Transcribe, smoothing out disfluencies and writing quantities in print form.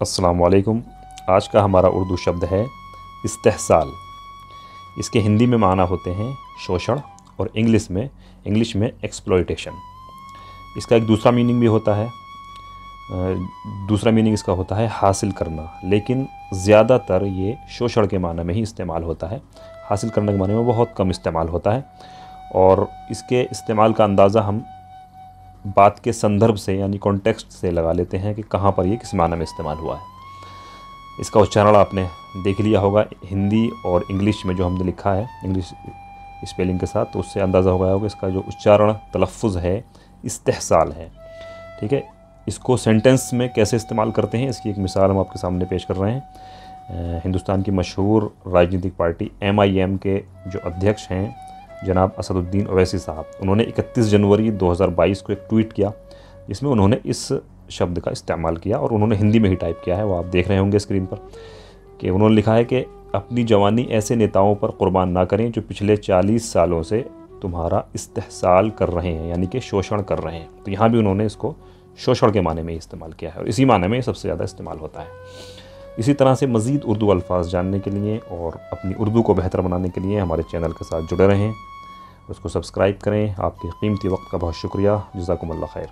अस्सलाम वालेकुम। आज का हमारा उर्दू शब्द है इस्तेहसाल। इसके हिंदी में माना होते हैं शोषण और इंग्लिश में एक्सप्लॉयटेशन। इसका एक दूसरा मीनिंग भी होता है। दूसरा मीनिंग इसका होता है हासिल करना, लेकिन ज़्यादातर ये शोषण के माने में ही इस्तेमाल होता है। हासिल करने के माने में बहुत कम इस्तेमाल होता है और इसके इस्तेमाल का अंदाज़ा हम बात के संदर्भ से यानी कॉन्टेक्स्ट से लगा लेते हैं कि कहाँ पर ये किस माने में इस्तेमाल हुआ है। इसका उच्चारण आपने देख लिया होगा हिंदी और इंग्लिश में जो हमने लिखा है इंग्लिश स्पेलिंग के साथ, तो उससे अंदाज़ा हो गया होगा इसका जो उच्चारण तलफ़ुज़ है इस्तेहसाल है। ठीक है, इसको सेंटेंस में कैसे इस्तेमाल करते हैं इसकी एक मिसाल हम आपके सामने पेश कर रहे हैं। हिंदुस्तान की मशहूर राजनीतिक पार्टी MIM के जो अध्यक्ष हैं जनाब असदुद्दीन ओवैसी साहब, उन्होंने 31 जनवरी 2022 को एक ट्वीट किया जिसमें उन्होंने इस शब्द का इस्तेमाल किया और उन्होंने हिंदी में ही टाइप किया है, वो आप देख रहे होंगे स्क्रीन पर, कि उन्होंने लिखा है कि अपनी जवानी ऐसे नेताओं पर कुर्बान ना करें जो पिछले 40 सालों से तुम्हारा इस्तेहसाल कर रहे हैं, यानी कि शोषण कर रहे हैं। तो यहाँ भी उन्होंने इसको शोषण के माने में ही इस्तेमाल किया है और इसी माने में सबसे ज़्यादा इस्तेमाल होता है। इसी तरह से मज़ीद उर्दू अल्फाज जानने के लिए और अपनी उर्दू को बेहतर बनाने के लिए हमारे चैनल के साथ जुड़े रहें, उसको सब्सक्राइब करें। आपके कीमती वक्त का बहुत शुक्रिया। जज़ाकुमुल्लाह खैर।